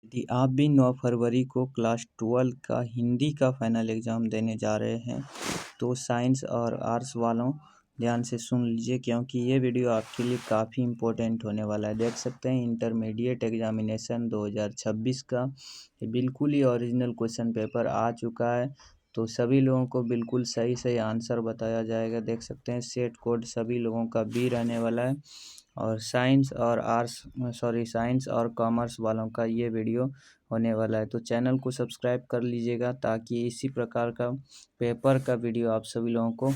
यदि आप भी 9 फरवरी को क्लास 12 का हिंदी का फाइनल एग्ज़ाम देने जा रहे हैं तो साइंस और आर्ट्स वालों ध्यान से सुन लीजिए, क्योंकि ये वीडियो आपके लिए काफ़ी इम्पोर्टेंट होने वाला है। देख सकते हैं इंटरमीडिएट एग्जामिनेशन 2026 का ये बिल्कुल ही ओरिजिनल क्वेश्चन पेपर आ चुका है। तो सभी लोगों को बिल्कुल सही सही आंसर बताया जाएगा। देख सकते हैं सेट कोड सभी लोगों का बी रहने वाला है और साइंस और कॉमर्स वालों का ये वीडियो होने वाला है। तो चैनल को सब्सक्राइब कर लीजिएगा ताकि इसी प्रकार का पेपर का वीडियो आप सभी लोगों को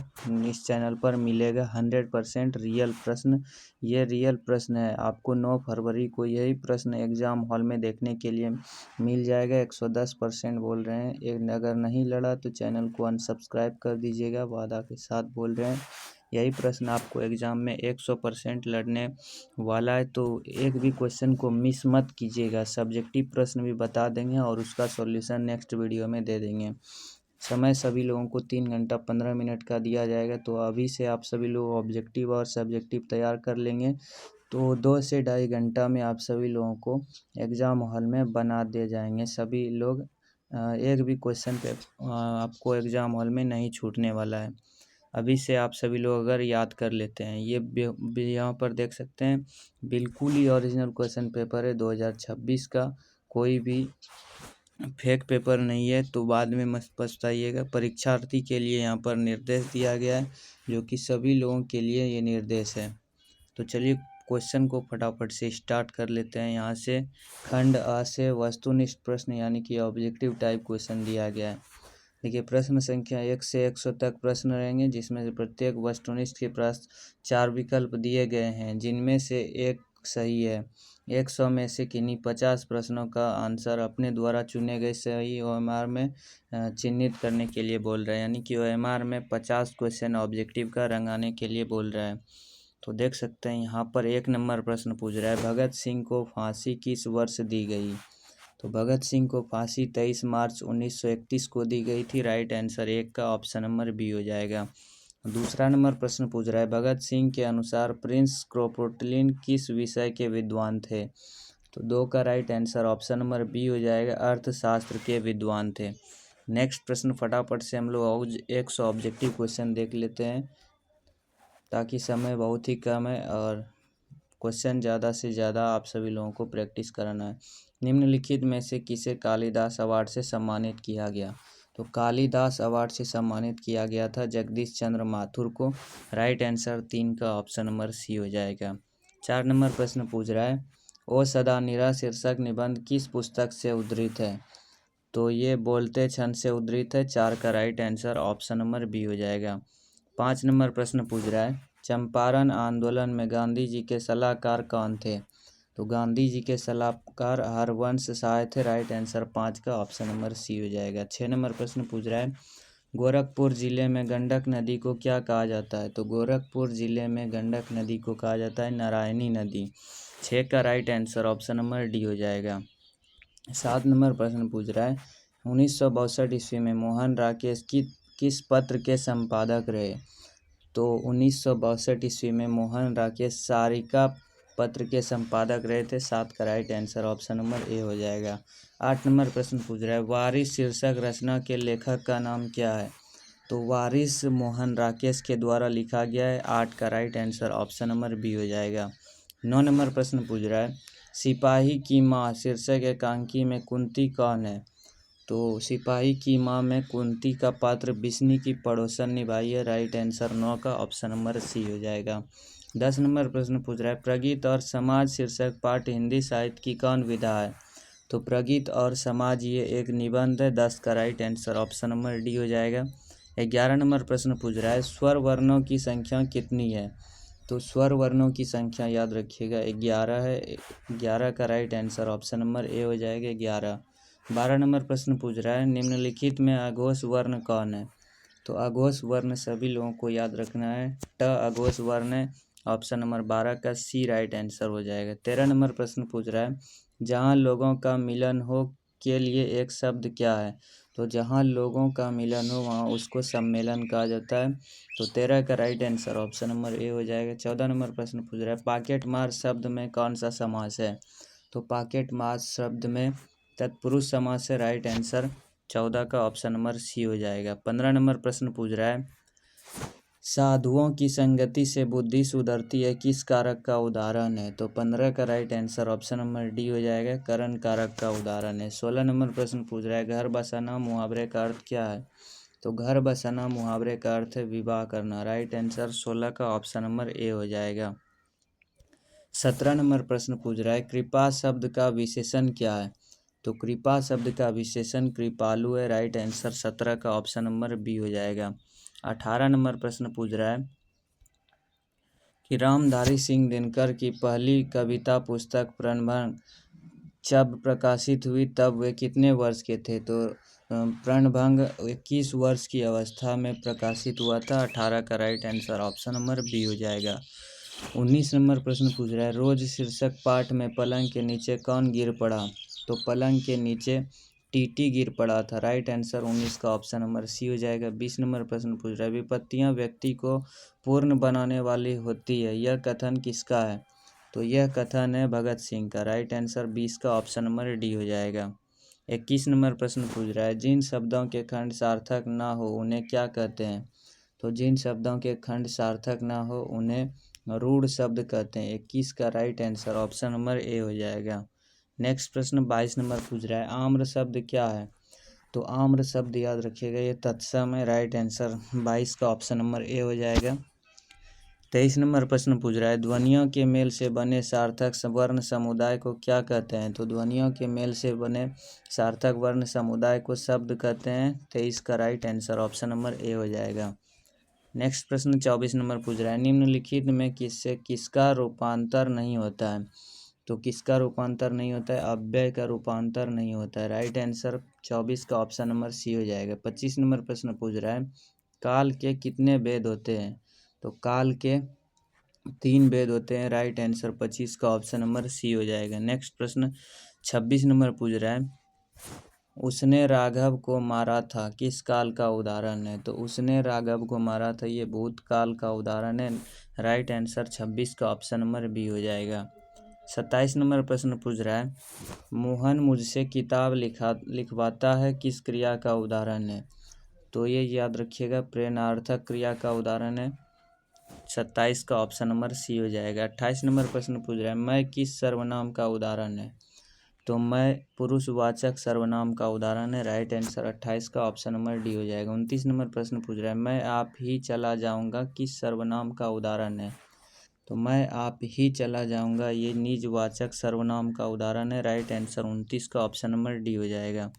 इस चैनल पर मिलेगा। 100% रियल प्रश्न, ये रियल प्रश्न है। आपको 9 फरवरी को यही प्रश्न एग्ज़ाम हॉल में देखने के लिए मिल जाएगा। 110% बोल रहे हैं। एक अगर नहीं लड़ा तो चैनल को अनसब्सक्राइब कर दीजिएगा, वादा के साथ बोल रहे हैं। यही प्रश्न आपको एग्ज़ाम में 100% लड़ने वाला है, तो एक भी क्वेश्चन को मिस मत कीजिएगा। सब्जेक्टिव प्रश्न भी बता देंगे और उसका सॉल्यूशन नेक्स्ट वीडियो में दे देंगे। समय सभी लोगों को 3 घंटा 15 मिनट का दिया जाएगा, तो अभी से आप सभी लोग ऑब्जेक्टिव और सब्जेक्टिव तैयार कर लेंगे तो 2 से ढाई घंटा में आप सभी लोगों को एग्ज़ाम हॉल में बना दे जाएंगे। सभी लोग एक भी क्वेश्चन पे आपको एग्ज़ाम हॉल में नहीं छूटने वाला है। अभी से आप सभी लोग अगर याद कर लेते हैं, ये यहाँ पर देख सकते हैं बिल्कुल ही ओरिजिनल क्वेश्चन पेपर है 2026 का। कोई भी फेक पेपर नहीं है, तो बाद में मत पछताइएगा। परीक्षार्थी के लिए यहाँ पर निर्देश दिया गया है, जो कि सभी लोगों के लिए ये निर्देश है। तो चलिए क्वेश्चन को फटाफट से स्टार्ट कर लेते हैं। यहाँ से खंड अ से वस्तुनिष्ठ प्रश्न यानी कि ऑब्जेक्टिव टाइप क्वेश्चन दिया गया है। देखिए प्रश्न संख्या 1 से 100 तक प्रश्न रहेंगे, जिसमें से प्रत्येक वस्तुनिष्ठ के पास 4 विकल्प दिए गए हैं, जिनमें से एक सही है। 100 में से किन्हीं 50 प्रश्नों का आंसर अपने द्वारा चुने गए सही ओएमआर में चिन्हित करने के लिए बोल रहे हैं, यानी कि ओएमआर में 50 क्वेश्चन ऑब्जेक्टिव का रंगाने के लिए बोल रहा है। तो देख सकते हैं यहाँ पर 1 नंबर प्रश्न पूछ रहा है, भगत सिंह को फांसी किस वर्ष दी गई? तो भगत सिंह को फांसी 23 मार्च 1931 को दी गई थी। राइट आंसर 1 का ऑप्शन नंबर बी हो जाएगा। दूसरा नंबर प्रश्न पूछ रहा है, भगत सिंह के अनुसार प्रिंस क्रोपोटलिन किस विषय के विद्वान थे? तो 2 का right answer option number B हो जाएगा, अर्थशास्त्र के विद्वान थे। नेक्स्ट प्रश्न फटाफट से हम लोग 100 ऑब्जेक्टिव क्वेश्चन देख लेते हैं, ताकि समय बहुत ही कम है और क्वेश्चन ज़्यादा से ज़्यादा आप सभी लोगों को प्रैक्टिस कराना है। निम्नलिखित में से किसे कालिदास अवार्ड से सम्मानित किया गया? तो कालिदास अवार्ड से सम्मानित किया गया था जगदीश चंद्र माथुर को। राइट आंसर 3 का ऑप्शन नंबर सी हो जाएगा। 4 नंबर प्रश्न पूछ रहा है, ओ सदा निरा शीर्षक निबंध किस पुस्तक से उद्धृत है? तो ये बोलते क्षण से उद्धृत है। 4 का right answer option number B हो जाएगा। 5 नंबर प्रश्न पूछ रहा है, चंपारण आंदोलन में गांधी जी के सलाहकार कौन थे? तो गांधी जी के सलाहकार हरवंश शाह थे। राइट आंसर 5 का ऑप्शन नंबर सी हो जाएगा। 6 नंबर प्रश्न पूछ रहा है, गोरखपुर जिले में गंडक नदी को क्या कहा जाता है? तो गोरखपुर जिले में गंडक नदी को कहा जाता है नारायणी नदी। 6 का right answer option number D हो जाएगा। 7 नंबर प्रश्न पूछ रहा है, 1962 ईस्वी में मोहन राकेश किस पत्र के संपादक रहे? तो 1962 ईस्वी में मोहन राकेश सारिका पत्र के संपादक रहे थे। 7 का right answer option number A हो जाएगा। 8 नंबर प्रश्न पूछ रहा है, वारिस शीर्षक रचना के लेखक का नाम क्या है? तो वारिस मोहन राकेश के द्वारा लिखा गया है। 8 का right answer option number B हो जाएगा। 9 नंबर प्रश्न पूछ रहा है, सिपाही की माँ शीर्षक एकांकी में कुंती कौन है? तो सिपाही की माँ में कुंती का पात्र बिस्नी की पड़ोसन निभाई है। राइट आंसर 9 का ऑप्शन नंबर सी हो जाएगा। 10 नंबर प्रश्न पूछ रहा है, प्रगीत और समाज शीर्षक पाठ हिंदी साहित्य की कौन विधा है? तो प्रगीत और समाज ये एक निबंध है। 10 का right answer option number D हो जाएगा। 11 नंबर प्रश्न पूछ रहा है, स्वर वर्णों की संख्या कितनी है? तो स्वर वर्णों की संख्या याद रखिएगा 11 है। 11 का right answer option number A हो जाएगा 11। 12 नंबर प्रश्न पूछ रहा है, निम्नलिखित में अघोष वर्ण कौन है? तो अघोष वर्ण सभी लोगों को याद रखना है, ट अघोष वर्ण है। ऑप्शन नंबर 12 का सी राइट आंसर हो जाएगा। 13 नंबर प्रश्न पूछ रहा है, जहाँ लोगों का मिलन हो के लिए एक शब्द क्या है? तो जहाँ लोगों का मिलन हो वहाँ उसको सम्मेलन कहा जाता है। तो 13 का right answer option number A हो जाएगा। 14 नंबर प्रश्न पूछ रहा है, पॉकेट मार शब्द में कौन सा समास है? तो पॉकेट मार शब्द में तत्पुरुष समास से राइट आंसर 14 का ऑप्शन नंबर सी हो जाएगा। 15 नंबर प्रश्न पूछ रहा है, साधुओं की संगति से बुद्धि सुधरती है, किस कारक का उदाहरण है? तो 15 का right answer option number D हो जाएगा, करण कारक का उदाहरण है। 16 नंबर प्रश्न पूछ रहा है, घर बसाना मुहावरे का अर्थ क्या है? तो घर बसाना मुहावरे का अर्थ है विवाह करना। राइट आंसर 16 का ऑप्शन नंबर ए हो जाएगा। 17 नंबर प्रश्न पूछ रहा है, कृपा शब्द का विशेषण क्या है? तो कृपा शब्द का विशेषण कृपालु है। राइट आंसर 17 का ऑप्शन नंबर बी हो जाएगा। 18 नंबर प्रश्न पूछ रहा है कि रामधारी सिंह दिनकर की पहली कविता पुस्तक प्रणभंग जब प्रकाशित हुई तब वे कितने वर्ष के थे? तो प्रणभंग 21 वर्ष की अवस्था में प्रकाशित हुआ था। 18 का right answer option number B हो जाएगा। 19 नंबर प्रश्न पूछ रहा है, रोज शीर्षक पाठ में पलंग के नीचे कौन गिर पड़ा? तो पलंग के नीचे टीटी गिर पड़ा था। राइट आंसर 19 का ऑप्शन नंबर सी हो जाएगा। 20 नंबर प्रश्न पूछ रहा है, विपत्तियां व्यक्ति को पूर्ण बनाने वाली होती है, यह कथन किसका है? तो यह कथन है भगत सिंह का। राइट आंसर 20 का ऑप्शन नंबर डी हो जाएगा। 21 नंबर प्रश्न पूछ रहा है, जिन शब्दों के खंड सार्थक ना हो उन्हें क्या कहते हैं? तो जिन शब्दों के खंड सार्थक ना हो उन्हें रूढ़ शब्द कहते हैं। 21 का right answer option number A हो जाएगा। नेक्स्ट प्रश्न 22 नंबर पूछ रहा है, आम्र शब्द क्या है? तो आम्र शब्द याद रखिएगा, ये तत्सम है। राइट आंसर 22 का ऑप्शन नंबर ए हो जाएगा। 23 नंबर प्रश्न पूछ रहा है, ध्वनियों के मेल से बने सार्थक वर्ण समुदाय को क्या कहते हैं? तो ध्वनियों के मेल से बने सार्थक वर्ण समुदाय को शब्द कहते हैं। 23 का right answer option number A हो जाएगा। नेक्स्ट प्रश्न 24 नंबर पूछ रहा है, निम्नलिखित में किससे किसका रूपांतर नहीं होता है? तो किसका रूपांतर नहीं होता है? अव्यय का रूपांतर नहीं होता है। राइट आंसर 24 का ऑप्शन नंबर सी हो जाएगा। 25 नंबर प्रश्न पूछ रहा है, काल के कितने भेद होते हैं? तो काल के 3 भेद होते हैं। राइट आंसर 25 का ऑप्शन नंबर सी हो जाएगा। नेक्स्ट प्रश्न 26 नंबर पूछ रहा है, उसने राघव को मारा था, किस काल का उदाहरण है? तो उसने राघव को मारा था, ये भूतकाल का उदाहरण है। राइट आंसर 26 का ऑप्शन नंबर बी हो जाएगा। 27 नंबर प्रश्न पूछ रहा है, मोहन मुझसे किताब लिखवाता है, किस क्रिया का उदाहरण है? तो ये याद रखिएगा, प्रेरणार्थक क्रिया का उदाहरण है। 27 का ऑप्शन नंबर सी हो जाएगा। 28 नंबर प्रश्न पूछ रहा है, मैं किस सर्वनाम का उदाहरण है? तो मैं पुरुषवाचक सर्वनाम का उदाहरण है। राइट आंसर 28 का ऑप्शन नंबर डी हो जाएगा। 29 नंबर प्रश्न पूछ रहा है, मैं आप ही चला जाऊंगा, किस सर्वनाम का उदाहरण है? तो मैं आप ही चला जाऊंगा, ये निजवाचक सर्वनाम का उदाहरण है। राइट आंसर 29 का ऑप्शन नंबर डी हो जाएगा।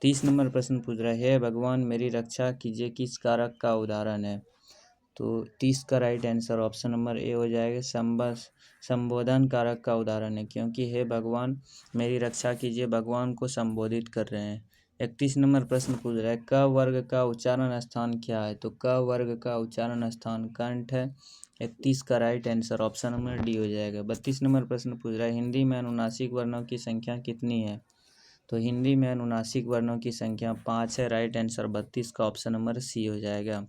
30 नंबर प्रश्न पूछ रहा है, हे भगवान मेरी रक्षा कीजिए, किस कारक का उदाहरण है? तो 30 का right answer option number A हो जाएगा, संबोधन कारक का उदाहरण है, क्योंकि हे भगवान मेरी रक्षा कीजिए भगवान को संबोधित कर रहे हैं। 31 नंबर प्रश्न पूछ रहा है, क वर्ग का उच्चारण स्थान क्या है? तो क वर्ग का उच्चारण स्थान कंठ है। 31 का right answer option number D हो जाएगा। 32 नंबर प्रश्न पूछ रहा है, हिंदी में अनुनासिक वर्णों की संख्या कितनी है? तो हिंदी में अनुनासिक वर्णों की संख्या 5 है। राइट आंसर 32 का ऑप्शन नंबर सी हो जाएगा।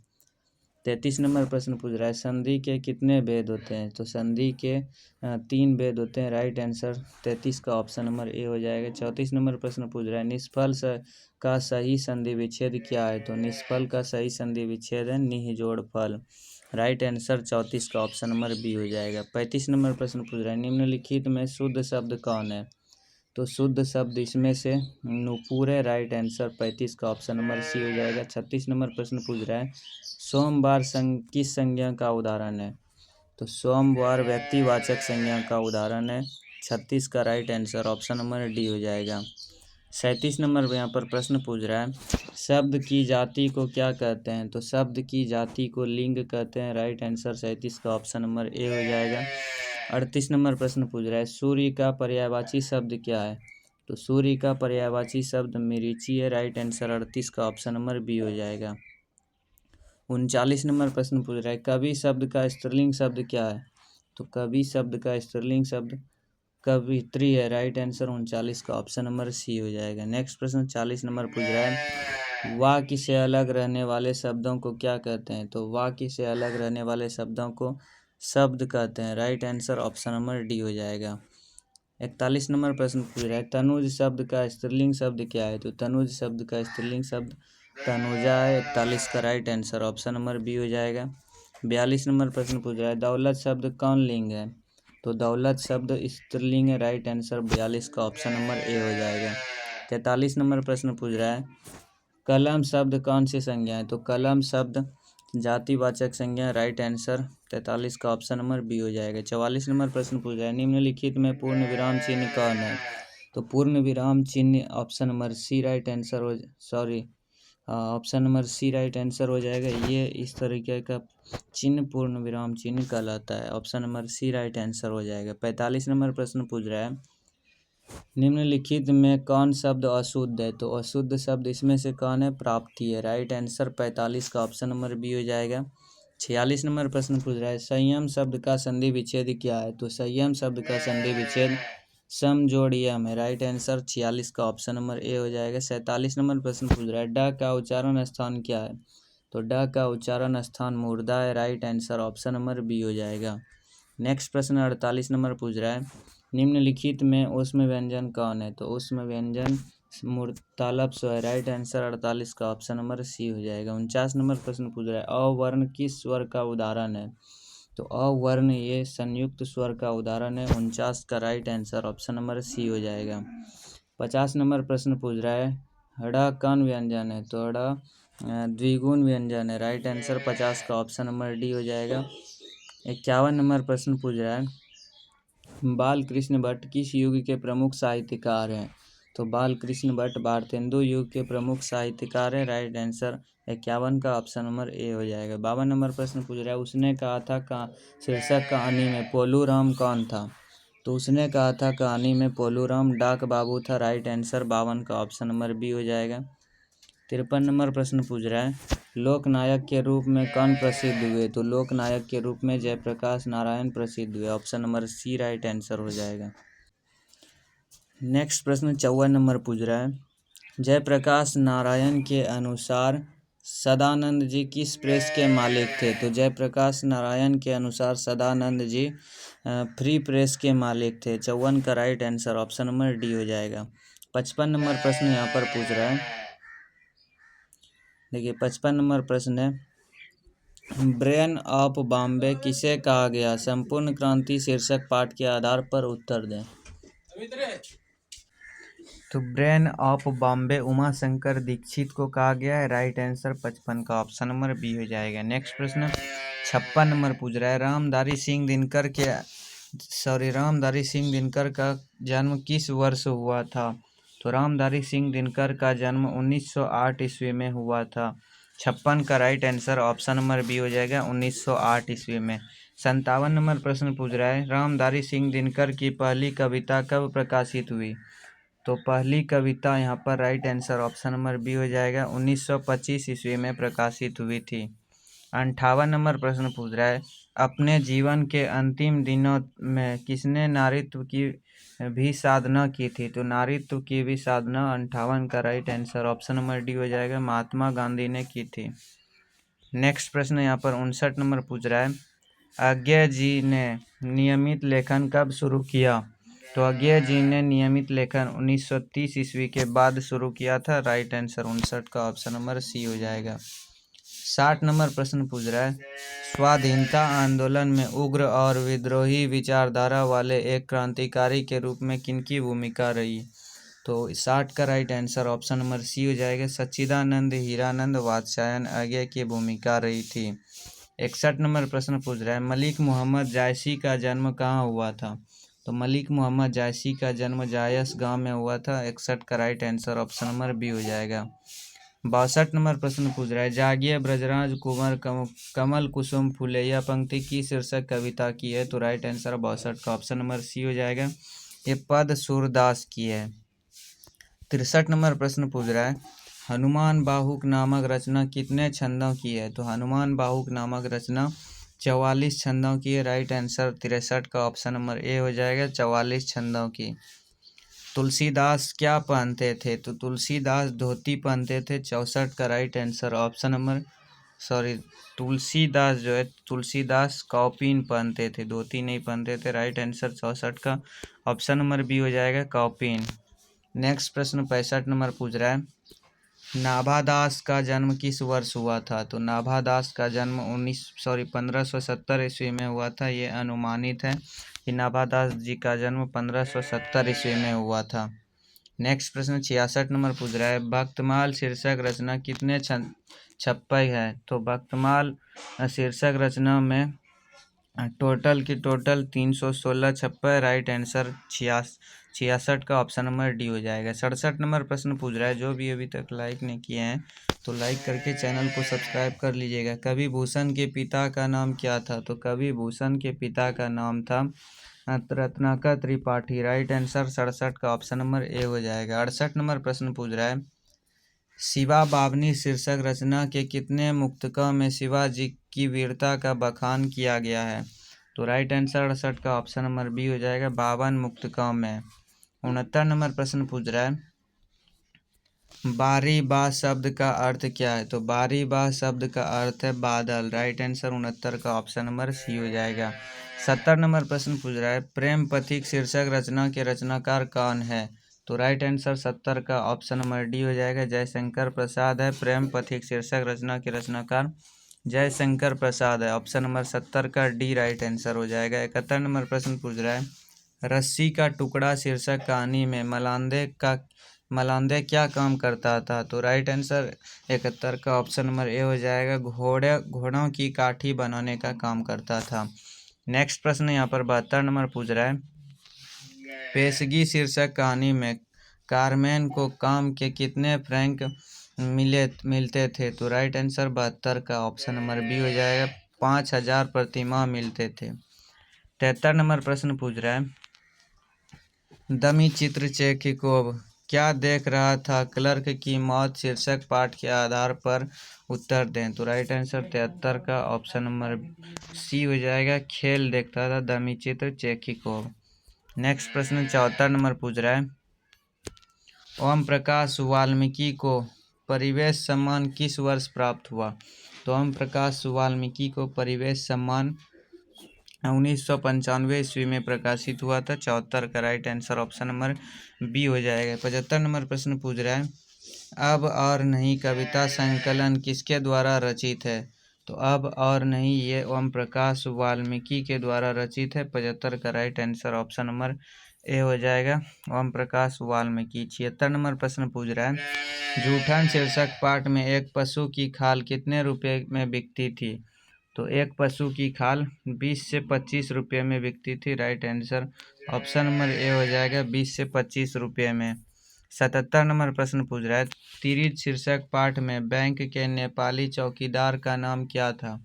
33 नंबर प्रश्न पूछ रहा है, संधि के कितने भेद होते हैं? तो संधि के 3 भेद होते हैं। राइट आंसर 33 का ऑप्शन नंबर ए हो जाएगा। 34 नंबर प्रश्न पूछ रहा है, निष्फल का सही संधि विच्छेद क्या है? तो निष्फल का सही संधि विच्छेद है निह जोड़ फल। राइट आंसर 34 का ऑप्शन नंबर बी हो जाएगा। 35 नंबर प्रश्न पूछ रहा है, निम्नलिखित में शुद्ध शब्द कौन है? तो शुद्ध शब्द इसमें से नूपुर है। राइट आंसर 35 का ऑप्शन नंबर सी हो जाएगा। 36 नंबर प्रश्न पूछ रहा है, सोमवार किस संज्ञा का उदाहरण है? तो सोमवार व्यक्तिवाचक संज्ञा का उदाहरण है। 36 का right answer option number D हो जाएगा। 37 नंबर यहाँ पर प्रश्न पूछ रहा है, शब्द की जाति को क्या कहते हैं? तो शब्द की जाति को लिंग कहते हैं। राइट आंसर 37 का ऑप्शन नंबर ए हो जाएगा। 38 नंबर प्रश्न पूछ रहा है, सूर्य का पर्यायवाची शब्द क्या है? तो सूर्य का पर्यायवाची शब्द मरीचि है। राइट आंसर 38 का ऑप्शन नंबर बी हो जाएगा। 39 नंबर प्रश्न पूछ रहा है, कवि शब्द का स्त्रीलिंग शब्द क्या है? तो कवि शब्द का स्त्रीलिंग शब्द कवित्री है। राइट आंसर 39 का ऑप्शन नंबर सी हो जाएगा। नेक्स्ट प्रश्न 40 नंबर पूछ रहा है, वाक्य से अलग रहने वाले शब्दों को क्या कहते हैं? तो वाक्य से अलग रहने वाले शब्दों को शब्द कहते हैं। Right answer option number D हो जाएगा। 41 नंबर प्रश्न पूछ रहा है तनुज शब्द का स्त्रीलिंग शब्द क्या है। तो तनुज शब्द का स्त्रीलिंग शब्द तनुजा है। 41 का right answer option number B हो जाएगा। 42 नंबर प्रश्न पूछ रहा है दौलत शब्द कौन लिंग है। तो दौलत शब्द स्त्रीलिंग है। राइट आंसर 42 का ऑप्शन नंबर ए हो जाएगा। 43 नंबर प्रश्न पूछ रहा है कलम शब्द कौन सी संज्ञा है। तो कलम शब्द जातिवाचक संज्ञा। राइट आंसर 43 का ऑप्शन नंबर बी हो जाएगा। 44 नंबर प्रश्न पूछ रहा है निम्नलिखित में पूर्ण विराम चिन्ह कौन है। तो पूर्ण विराम चिन्ह option number C right answer हो option number C right answer हो जाएगा। ये इस तरीके का चिन्ह पूर्ण विराम चिन्ह कहलाता है। Option number C right answer हो जाएगा। 45 नंबर प्रश्न पूछ रहा है निम्नलिखित में कौन शब्द अशुद्ध है। तो अशुद्ध शब्द इसमें से कौन है प्राप्ति है। राइट आंसर 45 का ऑप्शन नंबर बी हो जाएगा। 46 नंबर प्रश्न पूछ रहा है संयम शब्द का संधि विच्छेद क्या है। तो संयम शब्द का संधि विच्छेद सम जोड़ यम है। राइट आंसर 46 का ऑप्शन नंबर ए हो जाएगा। 47 नंबर प्रश्न पूछ रहा है ड का उच्चारण स्थान क्या है। तो ड का उच्चारण स्थान मूर्धा है। Right answer option number B हो जाएगा। नेक्स्ट प्रश्न 48 नंबर पूछ रहा है निम्नलिखित में ऊष्म व्यंजन कौन है। तो ऊष्म व्यंजन मूर्तालप स्व है। राइट आंसर 48 का ऑप्शन नंबर सी हो जाएगा। 49 नंबर प्रश्न पूछ रहा है अवर्ण किस स्वर का उदाहरण है। तो अवर्ण ये संयुक्त स्वर का उदाहरण है। 49 का right answer option number C हो जाएगा। 50 नंबर प्रश्न पूछ रहा है हड़ा कौन व्यंजन है। तो हड़ा द्विगुण व्यंजन है। राइट आंसर 50 का ऑप्शन नंबर डी हो जाएगा। 51 नंबर प्रश्न पूछ रहा है बाल कृष्ण भट्ट किस युग के प्रमुख साहित्यकार हैं। तो बाल कृष्ण भट्ट भारतेंदु युग के प्रमुख साहित्यकार है। राइट आंसर 51 का ऑप्शन नंबर ए हो जाएगा। 52 नंबर प्रश्न पूछ रहा है उसने कहा था का शीर्षक कहानी में पोलू राम कौन था। तो उसने कहा था कहानी में पोलू राम डाक बाबू था। राइट आंसर 52 का ऑप्शन नंबर बी हो जाएगा। 53 नंबर प्रश्न पूछ रहा है लोक नायक के रूप में कौन प्रसिद्ध हुए। तो लोक नायक के रूप में जयप्रकाश नारायण प्रसिद्ध हुए। Option number C right answer हो जाएगा। नेक्स्ट प्रश्न 54 नंबर पूछ रहा है जयप्रकाश नारायण के अनुसार सदानंद जी किस प्रेस के मालिक थे। तो जयप्रकाश नारायण के अनुसार सदानंद जी फ्री प्रेस के मालिक थे। 54 का right answer option number D हो जाएगा। 55 नंबर प्रश्न यहाँ पर पूछ रहा है देखिए 55 नंबर प्रश्न है ब्रेन ऑफ बॉम्बे किसे कहा गया। संपूर्ण क्रांति शीर्षक पाठ के आधार पर उत्तर दें। तो ब्रेन ऑफ बॉम्बे उमा शंकर दीक्षित को कहा गया है। राइट आंसर 55 का ऑप्शन नंबर बी हो जाएगा। नेक्स्ट प्रश्न 56 नंबर पूछ रहा है रामधारी सिंह दिनकर का जन्म किस वर्ष हुआ था। तो रामधारी सिंह दिनकर का जन्म 1908 ईस्वी में हुआ था। 56 का right answer option number B हो जाएगा 1908 ईस्वी में। 57 नंबर प्रश्न पूछ रहा है रामधारी सिंह दिनकर की पहली कविता कब प्रकाशित हुई। तो पहली कविता यहाँ पर right answer option number B हो जाएगा 1925 ईस्वी में प्रकाशित हुई थी। 58 नंबर प्रश्न पूछ रहा है अपने जीवन के अंतिम दिनों में किसने नारीत्व की भी साधना की थी। तो नारीत्व की भी साधना 58 का right answer option number D हो जाएगा महात्मा गांधी ने की थी। नेक्स्ट प्रश्न यहाँ पर 59 नंबर पूछ रहा है अज्ञे जी ने नियमित लेखन कब शुरू किया। तो अज्ञे जी ने नियमित लेखन 1930 ईस्वी के बाद शुरू किया था। राइट आंसर 59 का ऑप्शन नंबर सी हो जाएगा। 60 नंबर प्रश्न पूछ रहा है स्वाधीनता आंदोलन में उग्र और विद्रोही विचारधारा वाले एक क्रांतिकारी के रूप में किनकी भूमिका रही। तो 60 का right answer option number C हो जाएगा सच्चिदानंद हीरानंद वात्स्यायन अज्ञे की भूमिका रही थी। 61 नंबर प्रश्न पूछ रहा है मलिक मोहम्मद जायसी का जन्म कहाँ हुआ था। तो मलिक मोहम्मद जायसी का जन्म जायस गांव में हुआ था। 61 का right answer option number B हो जाएगा। 62 नंबर प्रश्न पूछ रहा है जागिए ब्रजराज कुंवर कमल कुसुम फूले यह पंक्ति की शीर्षक कविता की है। तो राइट आंसर 62 का ऑप्शन नंबर सी हो जाएगा। ये पद सूरदास की है। 63 नंबर प्रश्न पूछ रहा है हनुमान बाहुक नामक रचना कितने छंदों की है। तो हनुमान बाहुक नामक रचना 44 छंदों की है। राइट आंसर 63 का ऑप्शन नंबर ए हो जाएगा 44 छंदों की। तुलसीदास क्या पहनते थे। तो तुलसीदास धोती पहनते थे। 64 का right answer option number sorry, Tulsidas जो है, तुलसीदास कॉपिन पहनते थे, धोती नहीं पहनते थे। राइट आंसर 64 का ऑप्शन नंबर बी हो जाएगा, कॉपिन। नेक्स्ट प्रश्न 65 नंबर पूछ रहा है, नाभादास का जन्म किस वर्ष हुआ था? तो नाभादास का जन्म 1570 ईस्वी में हुआ था। ये अनुमानित है कि नाभादास जी का जन्म 1570 ईस्वी में हुआ था। नेक्स्ट प्रश्न 66 नंबर पूछ रहा है, भक्तमाल शीर्षक रचना कितने छप्पई है? तो भक्तमाल शीर्षक रचना में टोटल की टोटल 316 छप्पई। राइट आंसर 66 का ऑप्शन नंबर डी हो जाएगा। 67 नंबर प्रश्न पूछ रहा है, जो भी अभी तक लाइक नहीं किए हैं तो लाइक करके चैनल को सब्सक्राइब कर लीजिएगा। कवि भूषण के पिता का नाम क्या था? तो कवि भूषण के पिता का नाम था रत्नाकर त्रिपाठी। राइट आंसर 67 का ऑप्शन नंबर ए हो जाएगा। 68 नंबर प्रश्न पूछ रहा है, शिवा बावनी शीर्षक रचना के कितने मुक्तकों में शिवाजी की वीरता का बखान किया गया है? तो राइट आंसर 68 का ऑप्शन नंबर बी हो जाएगा, 52 मुक्तकों में। 69 नंबर प्रश्न पूछ रहा है, बारी बा शब्द का अर्थ क्या है? तो बारी बा शब्द का अर्थ है बादल। राइट आंसर 69 का ऑप्शन नंबर सी हो जाएगा। 70 नंबर प्रश्न पूछ रहा है, प्रेम पथिक शीर्षक रचना के रचनाकार कौन है? तो राइट आंसर 70 का ऑप्शन नंबर डी हो जाएगा, जयशंकर प्रसाद है। प्रेम पथिक शीर्षक रचना के रचनाकार जयशंकर प्रसाद है। ऑप्शन नंबर 70 का डी राइट आंसर हो जाएगा। 71 नंबर प्रश्न पूछ रहा है, रस्सी का टुकड़ा शीर्षक कहानी में मलांदे क्या काम करता था? तो राइट आंसर 71 का ऑप्शन नंबर ए हो जाएगा, घोड़ों की काठी बनाने का काम करता था। नेक्स्ट प्रश्न यहाँ पर 72 नंबर पूछ रहा है, पेशगी शीर्षक कहानी में कारमेन को काम के कितने फ्रैंक मिलते थे? तो राइट आंसर 72 का ऑप्शन नंबर बी हो जाएगा, 5000 प्रतिमाह मिलते थे। 73 नंबर प्रश्न पूछ रहा है, दमिचित्र चेखोव क्या देख रहा था? क्लर्क की मौत शीर्षक पाठ के आधार पर उत्तर दें। तो राइट आंसर 73 का ऑप्शन नंबर सी हो जाएगा, खेल देखता था दमिचित्र चेखोव। नेक्स्ट प्रश्न 74 नंबर पूछ रहा है, ओम प्रकाश वाल्मीकि को परिवेश सम्मान किस वर्ष प्राप्त हुआ? तो ओम प्रकाश वाल्मीकि को परिवेश सम्मान 1995 ईस्वी में प्रकाशित हुआ था। 74 का right answer option number B हो जाएगा। 75 नंबर प्रश्न पूछ रहा है, अब और नहीं कविता संकलन किसके द्वारा रचित है? तो अब और नहीं ये ओम प्रकाश वाल्मीकि के द्वारा रचित है। 75 का right answer option number A हो जाएगा, ओम प्रकाश वाल्मीकि। 76 नंबर प्रश्न पूछ रहा है, जूठन शीर्षक पाठ में एक पशु की खाल कितने रुपए में बिकती थी? तो एक पशु की खाल 20 से 25 रुपये में बिकती थी। Right answer option number A हो जाएगा, 20 से 25 रुपये में। 77 नंबर प्रश्न पूछ रहा है, तिरित शीर्षक पाठ में बैंक के नेपाली चौकीदार का नाम क्या था?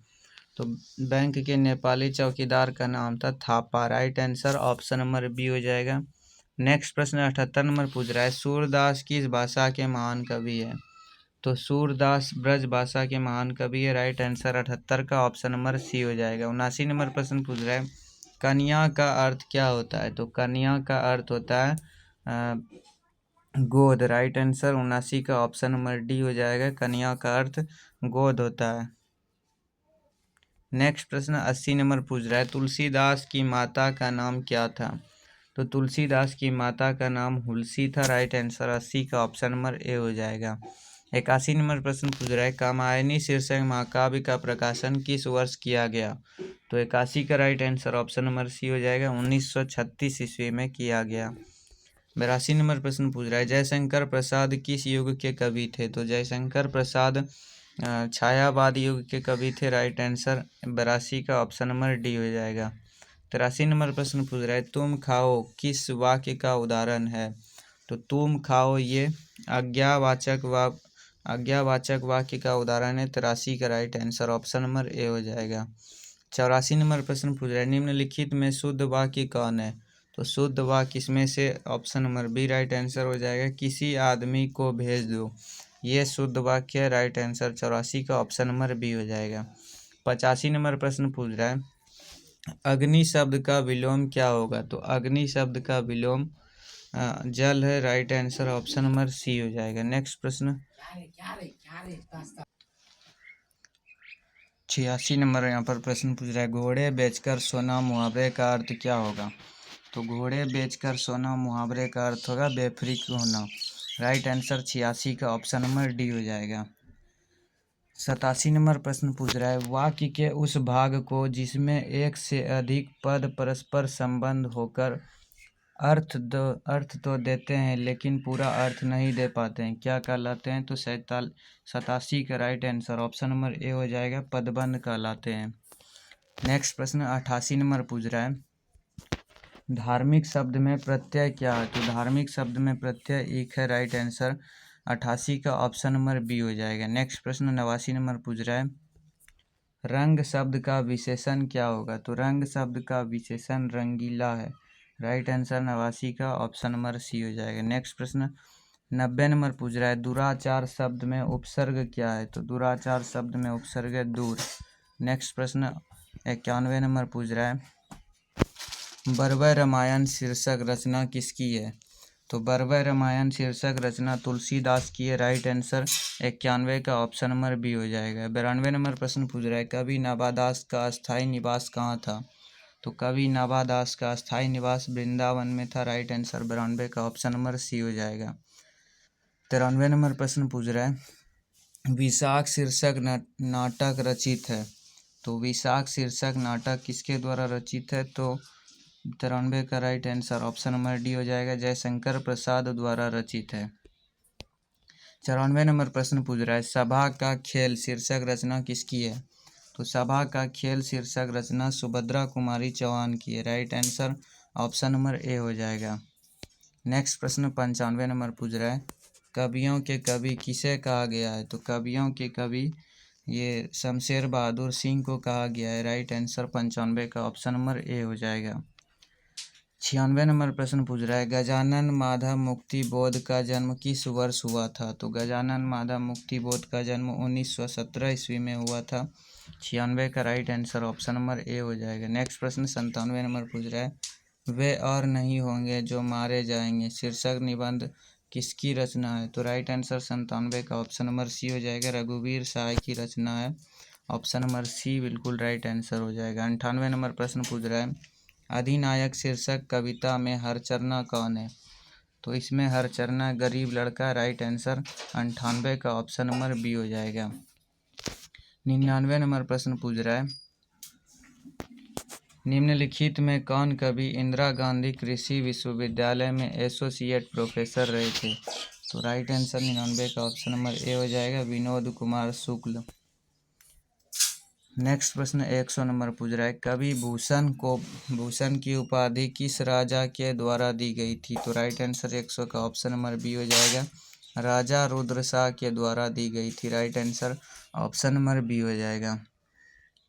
तो बैंक के नेपाली चौकीदार का नाम था Thapa. Right answer option number B हो जाएगा। नेक्स्ट प्रश्न 78 नंबर पूछ रहा है, सूरदास किस भाषा के महान कवि है? तो सूरदास ब्रज भाषा के महान कवि है। राइट आंसर 78 का ऑप्शन नंबर सी हो जाएगा। 79 नंबर प्रश्न पूछ रहा है, कन्या का अर्थ क्या होता है? तो कन्या का अर्थ होता है गोद। राइट आंसर 79 का ऑप्शन नंबर डी हो जाएगा, कन्या का अर्थ गोद होता है। नेक्स्ट प्रश्न 80 नंबर पूछ रहा है, तुलसीदास की माता का नाम क्या था? तो तुलसीदास की माता का नाम हुलसी था। राइट आंसर 80 का ऑप्शन नंबर ए हो जाएगा। 81 नंबर प्रश्न पूछ रहा है, कामायनी शीर्षक महाकाव्य का प्रकाशन किस वर्ष किया गया? तो 81 का right answer option number C हो जाएगा, 1936 ईस्वी में किया गया। 82 नंबर प्रश्न पूछ रहा है, जयशंकर प्रसाद किस युग के कवि थे? तो जयशंकर प्रसाद छायावाद युग के कवि थे। राइट आंसर 82 का ऑप्शन नंबर डी हो जाएगा। 83 नंबर प्रश्न पूछ रहा है, तुम खाओ किस वाक्य का उदाहरण है? तो तुम खाओ ये आज्ञावाचक वाक्य का उदाहरण है। 83 का right answer option number A हो जाएगा। 84 नंबर प्रश्न पूछ रहा है, निम्नलिखित में शुद्ध वाक्य कौन है? तो शुद्ध वाक्य इसमें से option number B right answer हो जाएगा, किसी आदमी को भेज दो। ये शुद्ध वाक्य है। राइट आंसर 84 का ऑप्शन नंबर बी हो जाएगा। 85 नंबर प्रश्न पूछ रहा है, अग्नि शब्द का विलोम क्या होगा? तो अग्नि शब्द का विलोम जल है। Right answer option number C हो जाएगा। नेक्स्ट प्रश्न 86 नंबर यहाँ पर प्रश्न पूछ रहा है, घोड़े बेचकर सोना मुहावरे का अर्थ क्या होगा। तो घोड़े बेचकर सोना मुहावरे का अर्थ होगा बेफ्रिक होना। राइट आंसर 86 का ऑप्शन नंबर डी हो जाएगा। 87 नंबर प्रश्न पूछ रहा है, वाक्य के उस भाग को जिसमें एक से अधिक पद परस्पर संबंध होकर अर्थ तो देते हैं लेकिन पूरा अर्थ नहीं दे पाते हैं, क्या कहलाते हैं। तो 87 का right answer option number A हो जाएगा, पदबंध कहलाते हैं। नेक्स्ट प्रश्न 88 नंबर पूछ रहा है, धार्मिक शब्द में प्रत्यय क्या है। तो धार्मिक शब्द में प्रत्यय एक है, राइट आंसर 88 का ऑप्शन नंबर बी हो जाएगा। नेक्स्ट प्रश्न 89 नंबर पूछ रहा है, रंग शब्द का विशेषण क्या होगा। तो रंग शब्द का विशेषण रंगीला है, राइट आंसर 89 का ऑप्शन नंबर सी हो जाएगा। नेक्स्ट प्रश्न 90 नंबर पूछ रहा है, दुराचार शब्द में उपसर्ग क्या है। तो दुराचार शब्द में उपसर्ग है दूर। नेक्स्ट प्रश्न 91 नंबर पूछ रहा है, बर्बर रामायण शीर्षक रचना किसकी है। तो बर्बर रामायण शीर्षक रचना तुलसीदास की है, राइट आंसर 91 का ऑप्शन नंबर बी हो जाएगा। 92 नंबर प्रश्न पूछ रहा है, कवि नाभादास का अस्थायी निवास कहाँ था। तो कवि नाभादास का अस्थायी निवास वृंदावन में था, राइट आंसर 92 का ऑप्शन नंबर सी हो जाएगा। 93 नंबर प्रश्न पूछ रहा है, विशाख शीर्षक नाटक रचित है। तो विशाख शीर्षक नाटक किसके द्वारा रचित है। तो 93 का right answer option number D हो जाएगा, जयशंकर प्रसाद द्वारा रचित है। 94 नंबर प्रश्न पूछ रहा है, सभा का खेल शीर्षक रचना किसकी है। तो सभा का खेल शीर्षक रचना सुभद्रा कुमारी चौहान की है, right answer option number A हो जाएगा। नेक्स्ट प्रश्न 95 नंबर पूछ रहा है, कवियों के कवि किसे कहा गया है। तो कवियों के कवि ये शमशेर बहादुर सिंह को कहा गया है, राइट आंसर 95 का ऑप्शन नंबर ए हो जाएगा। 96 नंबर प्रश्न पूछ रहा है, गजानन माधव मुक्ति बोध का जन्म किस वर्ष हुआ था। तो गजानन माधव मुक्ति बोध का जन्म 1917 ईस्वी में हुआ था। 96 का right answer option number A हो जाएगा। नेक्स्ट प्रश्न 97 नंबर पूछ रहा है, वे और नहीं होंगे जो मारे जाएंगे शीर्षक निबंध किसकी रचना है। तो राइट आंसर 97 का ऑप्शन नंबर सी हो जाएगा, रघुवीर सहाय की रचना है, ऑप्शन नंबर सी बिल्कुल राइट आंसर हो जाएगा। 98 नंबर प्रश्न पूछ रहा है, अधिनायक शीर्षक कविता में हरचरना कौन है। तो इसमें हरचरना गरीब लड़का, राइट आंसर 98 का ऑप्शन नंबर बी हो जाएगा। 99 नंबर प्रश्न पूछ रहा है, निम्नलिखित में कौन कवि इंदिरा गांधी कृषि विश्वविद्यालय में एसोसिएट प्रोफेसर रहे थे। तो राइट आंसर 99 का ऑप्शन नंबर ए हो जाएगा, विनोद कुमार शुक्ल। नेक्स्ट प्रश्न 100 नंबर पूछ रहा है, कवि भूषण को भूषण की उपाधि किस राजा के द्वारा दी गई थी। तो राइट आंसर 100 का ऑप्शन नंबर बी हो जाएगा, राजा रुद्रशाह के द्वारा दी गई थी, right answer option number B हो जाएगा।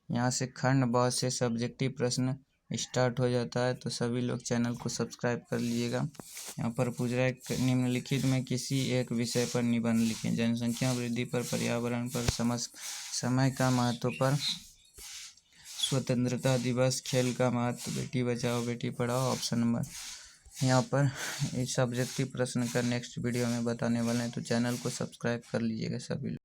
यहाँ से खंड बहुत से सब्जेक्टिव प्रश्न स्टार्ट हो जाता है, तो सभी लोग चैनल को सब्सक्राइब कर लीजिएगा। यहाँ पर पूछ रहा है, निम्नलिखित में किसी एक विषय पर निबंध लिखें। जनसंख्या वृद्धि पर, पर्यावरण पर, समय का महत्व पर, स्वतंत्रता दिवस, खेल का महत्व, बेटी बचाओ बेटी पढ़ाओ, ऑप्शन नंबर। यहाँ पर इस सब्जेक्टिव प्रश्न का नेक्स्ट वीडियो में बताने वाले हैं, तो चैनल को सब्सक्राइब कर लीजिएगा सभी लोग।